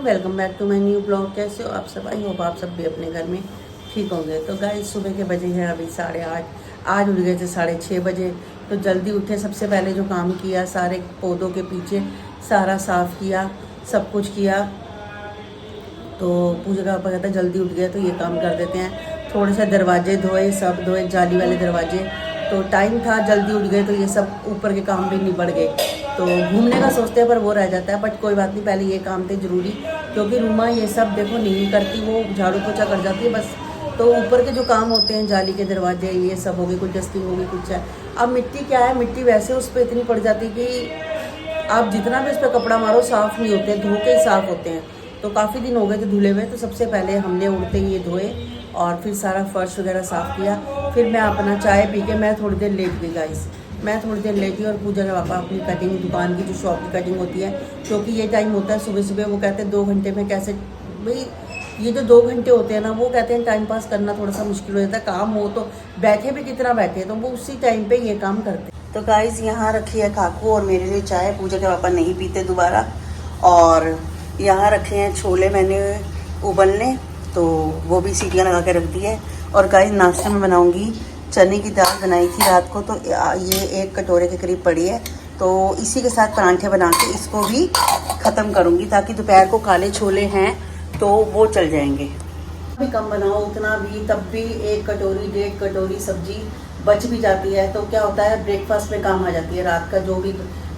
Welcome back to my new blog. कैसे हो आप सब? आई होप आप सब भी अपने घर में ठीक होंगे। तो गाइस सुबह के बजे हैं अभी 8:30। आज उठ गए थे 6:30 बजे। तो जल्दी उठे, सबसे पहले जो काम किया सारे पौधों के पीछे सारा साफ़ किया, सब कुछ किया। तो पूजा का पापा कहता जल्दी उठ गया तो ये काम कर देते हैं। थोड़े से दरवाजे धोए, सब धोए, जाली वाले दरवाजे। तो टाइम था, जल्दी उठ गए तो ये सब ऊपर के काम भी निबड़ गए। तो घूमने का सोचते हैं पर वो रह जाता है, बट कोई बात नहीं, पहले ये काम थे ज़रूरी। क्योंकि रूमा ये सब देखो नहीं करती, वो झाड़ू पोछा कर जाती है बस। तो ऊपर के जो काम होते हैं, जाली के दरवाजे, ये सब हो गए, कुछ डस्टिंग हो गई, कुछ है। अब मिट्टी क्या है, मिट्टी वैसे उस पर इतनी पड़ जाती कि आप जितना भी उस पर कपड़ा मारो साफ़ नहीं होते, धो के ही साफ़ होते हैं। तो काफ़ी दिन हो गए थे धुले हुए। तो सबसे पहले हमने उड़ते ही ये धोए और फिर सारा फर्श वगैरह साफ़ किया। फिर मैं अपना चाय पी के मैं थोड़ी देर लेट गई गाइस। मैं थोड़ी देर लेटी और पूजा के पापा अपनी कटिंग, दुकान की जो शॉप की कटिंग होती है, क्योंकि ये टाइम होता है सुबह सुबह, वो कहते हैं 2 घंटे में कैसे भाई, ये जो 2 घंटे होते हैं ना, वो कहते हैं टाइम पास करना थोड़ा सा मुश्किल हो जाता है। काम हो तो बैठे भी कितना बैठे, तो वो उसी टाइम पे ये काम करते हैं। तो गाइस यहाँ रखी है काकू और मेरे लिए चाय, पूजा के पापा नहीं पीते दोबारा। और यहाँ रखे हैं छोले मैंने उबलने, तो वो भी सीटियाँ लगा के रख दी है। और गाइस नाश्ते में बनाऊँगी चने की दाल, बनाई थी रात को, तो ये 1 कटोरे के करीब पड़ी है। तो इसी के साथ परांठे बना के इसको भी ख़त्म करूँगी, ताकि दोपहर को काले छोले हैं तो वो चल जाएंगे। भी कम बनाओ उतना भी, तब भी 1 कटोरी 1.5 कटोरी सब्जी बच भी जाती है। तो क्या होता है, ब्रेकफास्ट में काम आ जाती है। रात का जो भी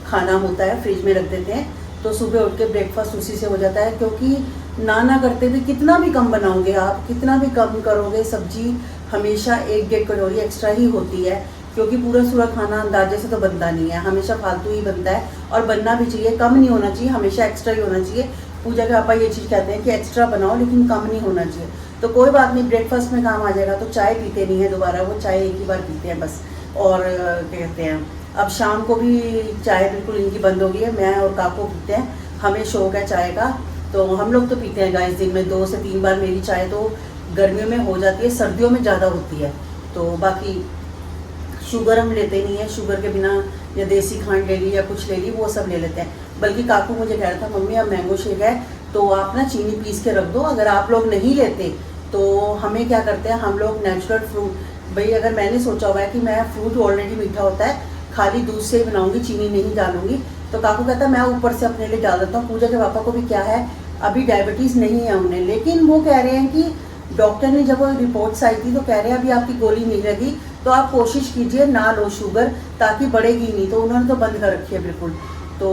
खाना होता है फ्रिज में रख देते हैं, तो सुबह उठ के ब्रेकफास्ट उसी से हो जाता है। क्योंकि ना करते भी कितना भी कम बनाओगे आप, कितना भी कम करोगे, सब्जी हमेशा 1.5 कटोरी एक्स्ट्रा ही होती है। क्योंकि पूरा खाना अंदाजे से तो बनता नहीं है, हमेशा फालतू ही बनता है। और बनना भी चाहिए, कम नहीं होना चाहिए, हमेशा एक्स्ट्रा ही होना चाहिए। पूजा के पापा ये चीज़ कहते हैं कि एक्स्ट्रा बनाओ लेकिन कम नहीं होना चाहिए। तो कोई बात नहीं, ब्रेकफास्ट में काम आ जाएगा। तो चाय पीते नहीं है दोबारा, वो चाय एक ही बार पीते हैं बस। और क्या कहते हैं, अब शाम को भी चाय बिल्कुल इनकी बंद हो गई है। मैं और काकू पीते हैं, हमें शौक है चाय का। तो हम लोग तो पीते हैं गाइस दिन में 2 से 3 बार। मेरी चाय तो गर्मियों में हो जाती है, सर्दियों में ज़्यादा होती है। तो बाकी शुगर हम लेते नहीं है, शुगर के बिना या देसी खांड ले ली या कुछ ले ली, वो सब ले लेते हैं। बल्कि काकू मुझे कह रहा था मम्मी अब मैंगो शेक है तो आप ना चीनी पीस के रख दो, अगर आप लोग नहीं लेते तो हमें क्या करते हैं, हम लोग नेचुरल फ्रूट, भाई अगर मैंने सोचा हुआ है कि मैं फ्रूट ऑलरेडी मीठा होता है, खाली दूध से ही बनाऊंगी, चीनी नहीं डालूंगी। तो काकू कहता है मैं ऊपर से अपने लिए डाल देता हूँ। पूजा के पापा को भी क्या है, अभी डायबिटीज़ नहीं है उन्हें, लेकिन वो कह रहे हैं कि डॉक्टर ने जब वो रिपोर्ट्स आई थी तो कह रहे हैं अभी आपकी गोली नहीं लगी, तो आप कोशिश कीजिए ना लो शुगर, ताकि बढ़ेगी नहीं। तो उन्होंने तो बंद कर रखी है बिल्कुल। तो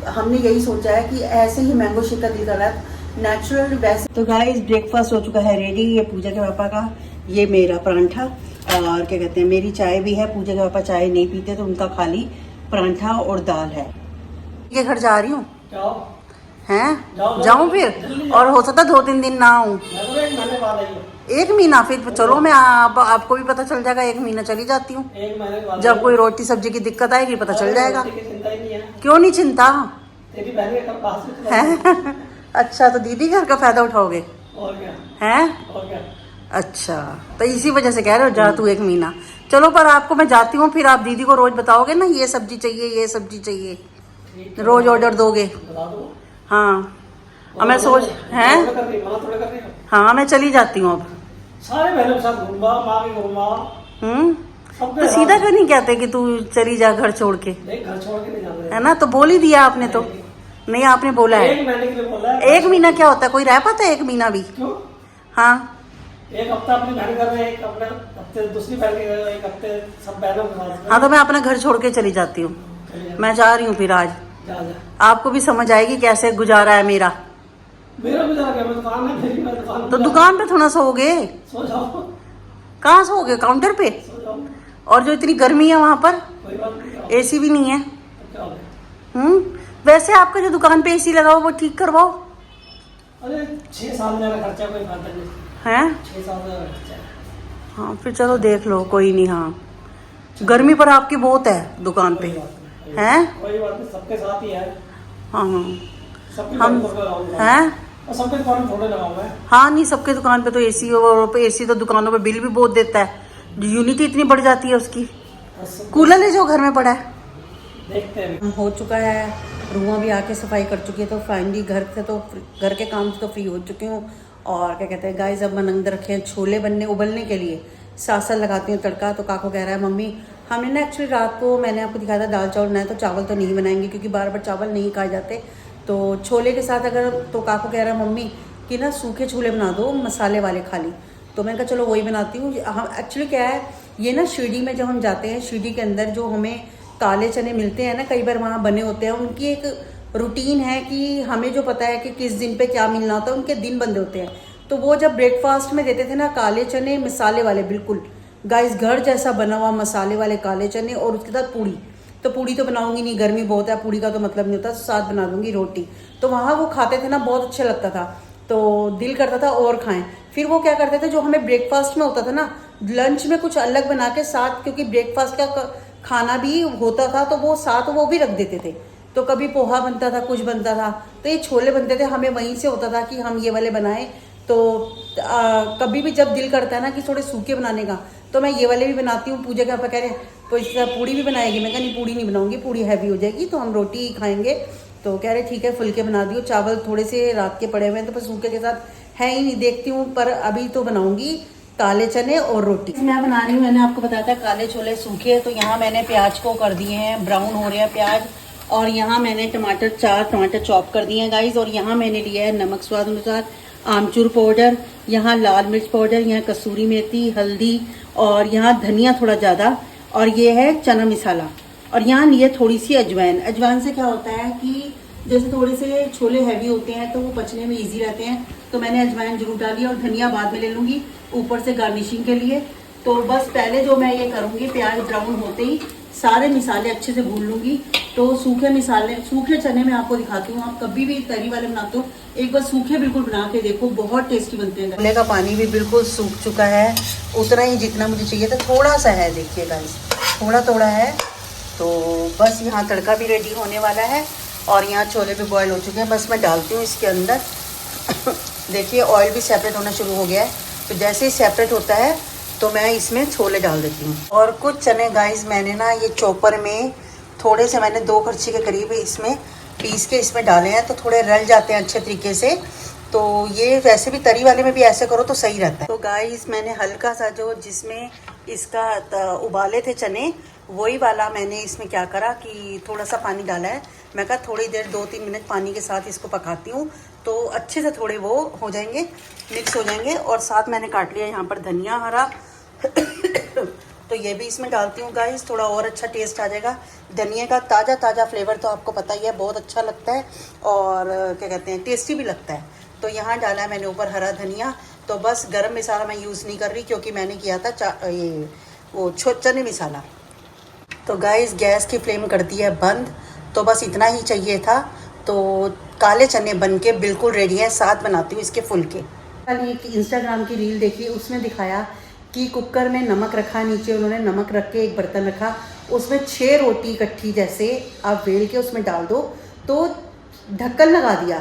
हमने यही सोचा है कि ऐसे ही मैंगो शेक का दिल कर रहा है, नेचुरल वैसे। तो गाइस ब्रेकफास्ट हो चुका है रेडी, ये पूजा के पापा का, ये मेरा परांठा, और क्या कहते हैं मेरी चाय भी है। पूजा के पापा चाय नहीं पीते तो उनका खाली परांठा और दाल है। ये घर जा रही हूँ हैं, जाऊँ फिर, और हो सकता 2-3 दिन ना आऊँ। 1 महीना, फिर चलो मैं आपको भी पता चल जाएगा, 1 महीना चली जाती हूँ। जब कोई रोटी सब्जी की दिक्कत आएगी पता चल जाएगा। क्यों नहीं चिंता है? अच्छा, तो दीदी घर का फायदा उठाओगे हैं? अच्छा, तो इसी वजह से कह रहे हो जा तू 1 महीना। चलो, पर आपको मैं जाती हूँ, फिर आप दीदी को रोज बताओगे ना ये सब्जी चाहिए, ये सब्जी चाहिए, रोज ऑर्डर दोगे? हाँ, अब मैं सोच हैं, हाँ मैं चली जाती हूँ अब। तो सीधा क्यों नहीं कहते कि तू चली जा घर छोड़ के? है ना, तो बोल ही दिया आपने तो। नहीं, आपने बोला है 1 महीना। क्या होता है, कोई रह पाता है 1 महीना भी? हाँ, 1 हफ्ता अपनी बहन कर रहे हैं, 1 हफ्ते दूसरी बहन के, 1 हफ्ते सब बहनों के साथ। हाँ, तो मैं अपना घर छोड़ के चली जाती हूँ। मैं जा रही हूँ फिर आज। आपको भी समझ आएगी कैसे गुजारा है मेरा गुजारा क्या, दुकान है मेरी, मैं दुकान। तो दुकान पे थोड़ा सोओगे? सो जाओ। कहाँ सोओगे, काउंटर पे? और जो इतनी गर्मी है वहाँ पर, कोई बात नहीं, एसी भी नहीं है। वैसे आपका जो दुकान पे एसी लगा हो वो ठीक करवाओ। अरे 6 साल का खर्चा, कोई फायदा नहीं है। 6 साल का खर्चा। हाँ, फिर चलो देख लो, कोई नहीं। हाँ, गर्मी पर आपकी बहुत है दुकान पे, हैं? कोई बात नहीं, सबके साथ ही है। हाँ, हम हैं? सबके दुकान में थोड़े लगाऊंगा। हाँ, नहीं सबके दुकान पे तो एसी, और एसी तो दुकानों पे बिल भी बहुत देता है, यूनिटी इतनी बढ़ जाती है उसकी। कूलर ले जाओ घर में पड़ा है। देखते हैं। हो चुका है रूमा भी आके सफाई कर चुकी है। तो फाइनली घर के काम से तो फ्री हो चुकी हूँ। और क्या कहते हैं गाइस, अब मन अंदर रखे हैं छोले उबलने के लिए। साथ लगाती हूँ तड़का। तो काको कह रहा है मम्मी हमने ना एक्चुअली रात को मैंने आपको दिखाया था दाल चावल बनाए, तो चावल तो नहीं बनाएंगे क्योंकि बार बार चावल नहीं खाए जाते। तो छोले के साथ अगर, तो काको कह रहा है मम्मी कि ना सूखे छोले बना दो मसाले वाले खाली। तो मैंने कहा चलो वही बनाती हूँ। हम एक्चुअली क्या है, ये ना शिरडी में जब हम जाते हैं, शिरडी के अंदर जो हमें काले चने मिलते हैं ना, कई बार वहाँ बने होते हैं। उनकी एक रूटीन है कि हमें जो पता है कि किस दिन पे क्या मिलना होता है, उनके दिन बंदे होते हैं। तो वो जब ब्रेकफास्ट में देते थे ना काले चने मसाले वाले, बिल्कुल गाइस घर जैसा बना हुआ मसाले वाले काले चने, और उसके साथ पूड़ी। तो पूड़ी तो बनाऊंगी नहीं, गर्मी बहुत है, पूड़ी का तो मतलब नहीं होता, साथ बना दूंगी रोटी। तो वहाँ वो खाते थे ना, बहुत अच्छा लगता था। तो दिल करता था और खाएं। फिर वो क्या करते थे, जो हमें ब्रेकफास्ट में होता था ना, लंच में कुछ अलग बना के साथ, क्योंकि ब्रेकफास्ट का खाना भी होता था तो वो साथ वो भी रख देते थे। तो कभी पोहा बनता था, कुछ बनता था, तो ये छोले बनते थे। हमें वहीं से होता था कि हम ये वाले बनाएं। तो कभी भी जब दिल करता है ना कि थोड़े सूखे बनाने का, तो मैं ये वाले भी बनाती हूँ। पूजा के पापा कह रहे हैं पूड़ी भी बनाएगी। मैं कहा नहीं, पूड़ी नहीं बनाऊंगी, पूड़ी हैवी हो जाएगी, तो हम रोटी ही खाएंगे। तो कह रहे ठीक है फुलके बना दियो। चावल थोड़े से रात के पड़े हुए हैं, तो बस सूखे के साथ है ही नहीं, देखती हूँ। पर अभी तो बनाऊंगी काले चने और रोटी। मैं बना रही हूँ, मैंने आपको बताया था काले छोले सूखे। तो यहाँ मैंने प्याज को कर दिए हैं ब्राउन हो रहे हैं प्याज। और यहाँ मैंने चार टमाटर चॉप कर दिए हैं गाइज। और यहाँ मैंने लिया है नमक स्वाद अनुसार, आमचूर पाउडर, यहाँ लाल मिर्च पाउडर, यहाँ कसूरी मेथी, हल्दी, और यहाँ धनिया थोड़ा ज़्यादा, और ये है चना मसाला। और यहाँ लिए थोड़ी सी अजवाइन। अजवाइन से क्या होता है कि जैसे थोड़े से छोले हैवी होते हैं तो वो पचने में इजी रहते हैं, तो मैंने अजवाइन जरूर डाली। और धनिया बाद में ले लूँगी ऊपर से गार्निशिंग के लिए। तो बस पहले जो मैं ये करूँगी, प्याज ब्राउन होते ही सारे मसाले अच्छे से भून लूँगी। तो सूखे चने में आपको दिखाती हूँ। आप कभी भी तरी वाले बनाते हो, एक बार सूखे बिल्कुल बना के देखो, बहुत टेस्टी बनते हैं। छोले का पानी भी बिल्कुल सूख चुका है, उतना ही जितना मुझे चाहिए था, थोड़ा सा है, देखिए गाइस थोड़ा है। तो बस यहाँ तड़का भी रेडी होने वाला है, और यहाँ छोले भी बॉयल हो चुके हैं। बस मैं डालती हूँ इसके अंदर। देखिए ऑयल भी सेपरेट होना शुरू हो गया है। तो जैसे ही सेपरेट होता है तो मैं इसमें छोले डाल देती हूँ। और कुछ चने गाइस मैंने ना ये चॉपर में थोड़े से, मैंने 2 कड़छी के करीब इसमें पीस के इसमें डाले हैं, तो थोड़े रल जाते हैं अच्छे तरीके से। तो ये वैसे भी तरी वाले में भी ऐसे करो तो सही रहता है। तो गाइस मैंने हल्का सा जो जिसमें इसका उबाले थे चने, वही वाला मैंने इसमें क्या करा कि थोड़ा सा पानी डाला है। मैं कहा थोड़ी देर 2-3 मिनट पानी के साथ इसको पकाती हूँ, तो अच्छे से थोड़े वो हो जाएंगे, मिक्स हो जाएंगे। और साथ मैंने काट लिया यहाँ पर धनिया हरा। तो ये भी इसमें डालती हूँ गाइस, थोड़ा और अच्छा टेस्ट आ जाएगा। धनिया का ताज़ा फ्लेवर तो आपको पता ही है, बहुत अच्छा लगता है, और क्या कहते हैं टेस्टी भी लगता है। तो यहाँ डाला है मैंने ऊपर हरा धनिया। तो बस गरम मसाला मैं यूज़ नहीं कर रही, क्योंकि मैंने किया था चने मसाला। तो गाइस गैस की फ्लेम कर दी है बंद। तो बस इतना ही चाहिए था। तो काले चने बन के बिल्कुल रेडी हैं। साथ बनाती हूँ इसके फुलके। कल एक इंस्टाग्राम की रील देखी, उसमें दिखाया कि कुकर में नमक रखा, नीचे उन्होंने नमक रख के एक बर्तन रखा, उसमें 6 रोटी इकट्ठी जैसे आप बेल के उसमें डाल दो, तो ढक्कन लगा दिया,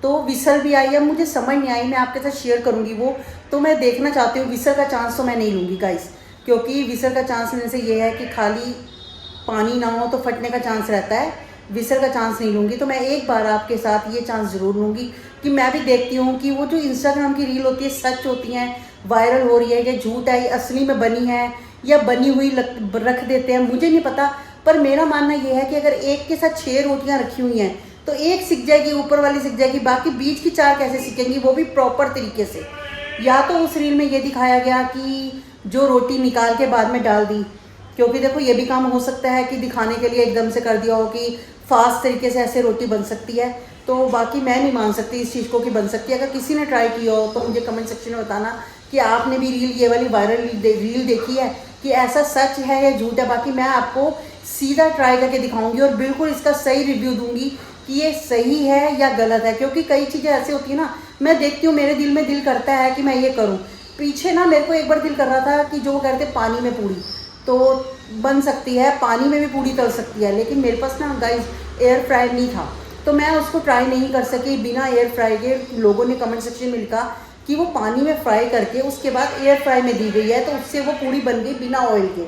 तो विसल भी आई है। मुझे समझ नहीं आई, मैं आपके साथ शेयर करूँगी वो। तो मैं देखना चाहती हूँ, विसल का चांस तो मैं नहीं लूँगी गाइस, क्योंकि विसल का चांस लेने से ये है कि खाली पानी ना हो तो फटने का चांस रहता है। विसल का चांस नहीं लूँगी। तो मैं एक बार आपके साथ ये चांस ज़रूर लूँगी कि मैं भी देखती हूँ कि वो जो इंस्टाग्राम की रील होती है सच होती हैं, वायरल हो रही है, या झूठ है, असली में बनी है, या बनी हुई रख देते हैं, मुझे नहीं पता। पर मेरा मानना ये है कि अगर एक के साथ 6 रोटियाँ रखी हुई हैं तो एक सिक जाएगी, ऊपर वाली सिक जाएगी, बाकी बीच की 4 कैसे सिकेंगी, वो भी प्रॉपर तरीके से। या तो उस रील में ये दिखाया गया कि जो रोटी निकाल के बाद में डाल दी, क्योंकि देखो ये भी काम हो सकता है कि दिखाने के लिए एकदम से कर दिया हो कि फास्ट तरीके से ऐसे रोटी बन सकती है। तो बाकी मैं नहीं मान सकती इस चीज़ को कि बन सकती है। अगर किसी ने ट्राई किया हो तो मुझे कमेंट सेक्शन में बताना कि आपने भी ये वाली वायरल रील देखी है कि ऐसा सच है या झूठ है। बाकी मैं आपको सीधा ट्राई करके दिखाऊंगी और बिल्कुल इसका सही रिव्यू दूंगी कि ये सही है या गलत है। क्योंकि कई चीज़ें ऐसी होती है ना, मैं देखती हूँ, मेरे दिल में दिल करता है कि मैं ये करूँ। पीछे ना मेरे को एक बार दिल कर रहा था कि जो कहते पानी में पूड़ी तो बन सकती है, पानी में भी पूड़ी तल सकती है, लेकिन मेरे पास ना गाइस एयर फ्राई नहीं था, तो मैं उसको ट्राई नहीं कर सकी बिना एयर फ्राई के। लोगों ने कमेंट सेक्शन में लिखा कि वो पानी में फ्राई करके उसके बाद एयर फ्राई में दी गई है, तो उससे वो पूड़ी बन गई बिना ऑयल के।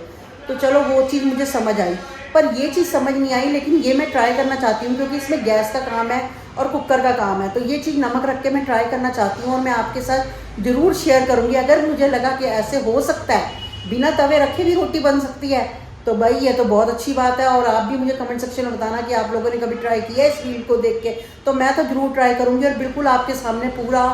तो चलो वो चीज़ मुझे समझ आई, पर ये चीज़ समझ नहीं आई। लेकिन ये मैं ट्राई करना चाहती हूँ क्योंकि इसमें गैस का काम है और कुकर का काम है, तो ये चीज़ नमक रख के मैं ट्राई करना चाहती हूँ और मैं आपके साथ ज़रूर शेयर करूँगी। अगर मुझे लगा कि ऐसे हो सकता है, बिना तवे रखे भी रोटी बन सकती है, तो भाई ये तो बहुत अच्छी बात है। और आप भी मुझे कमेंट सेक्शन में बताना कि आप लोगों ने कभी ट्राई किया है इस वीडियो को देख के, तो मैं तो ज़रूर ट्राई करूँगी और बिल्कुल आपके सामने पूरा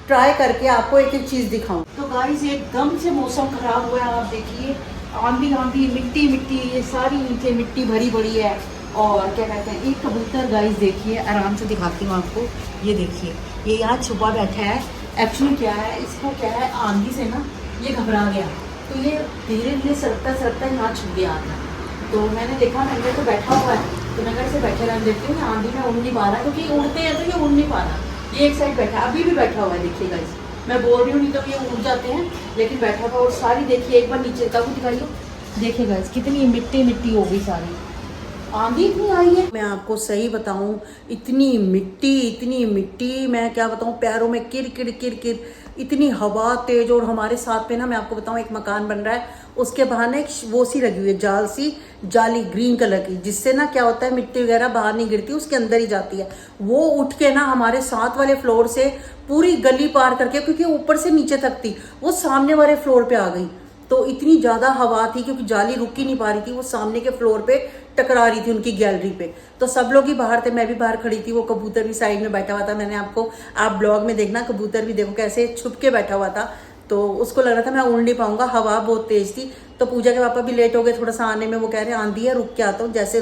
ट्राई करके आपको एक एक चीज़ दिखाऊँ। तो गाइस एकदम से मौसम ख़राब हुआ है, आप देखिए आंधी आंधी, मिट्टी मिट्टी, ये सारी नीचे मिट्टी भरी पड़ी है। और क्या कहते हैं, एक कबूतर गाइस देखिए, आराम से दिखाती हूँ आपको, ये देखिए ये यहाँ छुपा बैठा है। एक्चुअली क्या है, इसको क्या है, आंधी से ना ये घबरा गया, तो ये धीरे धीरे सरकता सरकता यहाँ छुप गया था। तो मैंने देखा, मैंने तो बैठा हुआ है, तो मैं घर से बैठे रहने देती हूँ, आंधी में उड़ नहीं पा रहा, क्योंकि उड़ते हैं तो ये उड़ नहीं पा रहा। ये एक साइड बैठा, अभी भी बैठा हुआ है, देखिए गाइस, मैं बोल रही हूँ नहीं तो ये उड़ जाते हैं, लेकिन बैठा हुआ। और सारी देखिए, एक बार नीचे का भी दिखाइए, देखिए गाइस कितनी मिट्टी मिट्टी हो गई सारी, आंधी इतनी आई है। मैं आपको सही बताऊं, इतनी मिट्टी मैं क्या बताऊं, पैरों में किर किर किर किर, इतनी हवा तेज। और हमारे साथ पे ना, मैं आपको बताऊं, एक मकान बन रहा है, उसके बाहर ना एक वो सी लगी हुई है, जाली ग्रीन कलर की, जिससे ना क्या होता है, मिट्टी वगैरह बाहर नहीं गिरती, उसके अंदर ही जाती है। वो उठ के ना हमारे साथ वाले फ्लोर से पूरी गली पार करके, क्योंकि ऊपर से नीचे तक थी, वो सामने वाले फ्लोर पे आ गई। तो इतनी ज़्यादा हवा थी, क्योंकि जाली रुक ही नहीं पा रही थी, वो सामने के फ्लोर पे टकरा रही थी उनकी गैलरी पे। तो सब लोग ही बाहर थे, मैं भी बाहर खड़ी थी, वो कबूतर भी साइड में बैठा हुआ था। मैंने आपको, आप ब्लॉग में देखना, कबूतर भी देखो कैसे छुप के बैठा हुआ था। तो उसको लग रहा था मैं उड़ नहीं पाऊंगा, हवा बहुत तेज थी। तो पूजा के पापा भी लेट हो गए थोड़ा सा आने में, वो कह रहे आंधी है, रुक के आता हूँ, जैसे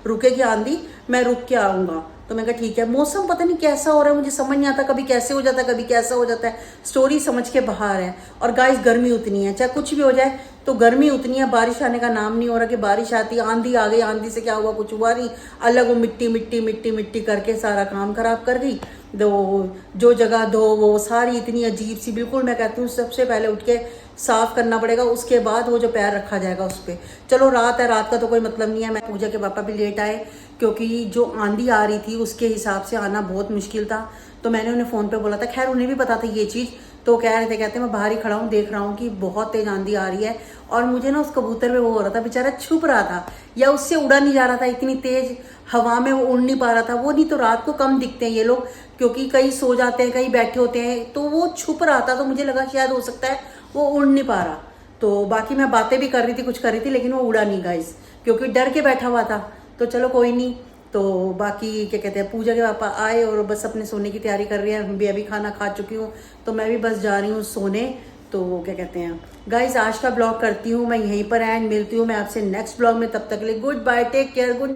रुकेगी आंधी मैं रुक के आऊँगा। तो मैं कहा ठीक है। मौसम पता नहीं कैसा हो रहा है, मुझे समझ नहीं आता, कभी कैसे हो जाता है, कभी कैसा हो जाता है, स्टोरी समझ के बाहर है। और गाइस गर्मी उतनी है, चाहे कुछ भी हो जाए, तो गर्मी उतनी है, बारिश आने का नाम नहीं हो रहा कि बारिश आती, आंधी आ गई, आंधी से क्या हुआ, कुछ हुआ नहीं, अलग वो मिट्टी मिट्टी मिट्टी मिट्टी करके सारा काम खराब कर गई। जो जगह धो वो सारी इतनी अजीब सी, बिल्कुल मैं कहती हूँ सबसे पहले उठ के साफ करना पड़ेगा, उसके बाद वो जो पैर रखा जाएगा उस पर। चलो रात है, रात का तो कोई मतलब नहीं है। मैं पूजा के पापा भी लेट आए, क्योंकि जो आंधी आ रही थी उसके हिसाब से आना बहुत मुश्किल था। तो मैंने उन्हें फ़ोन पे बोला था, खैर उन्हें भी पता था ये चीज़, तो कह रहे थे, कहते मैं बाहर ही खड़ा हूँ, देख रहा हूँ कि बहुत तेज आंधी आ रही है। और मुझे ना उस कबूतर पे वो हो रहा था, बेचारा छुप रहा था या उससे उड़ा नहीं जा रहा था, इतनी तेज हवा में वो उड़ नहीं पा रहा था। वो नहीं तो रात को कम दिखते हैं ये लोग, क्योंकि कहीं सो जाते हैं, कहीं बैठे होते हैं, तो वो छुप रहा था। तो मुझे लगा शायद हो सकता है वो उड़ नहीं पा रहा। तो बाकी मैं बातें भी कर रही थी, कुछ कर रही थी, लेकिन वो उड़ा नहीं गाइस, क्योंकि डर के बैठा हुआ था। तो चलो कोई नहीं। तो बाकी क्या कहते हैं, पूजा के पापा आए और बस अपने सोने की तैयारी कर रही है। हम भी अभी खाना खा चुकी हूँ, तो मैं भी बस जा रही हूँ सोने। तो क्या कहते हैं गाइस, आज का ब्लॉग करती हूँ मैं यहीं पर एंड, मिलती हूँ मैं आपसे नेक्स्ट ब्लॉग में। तब तक के लिए goodbye, take care, good.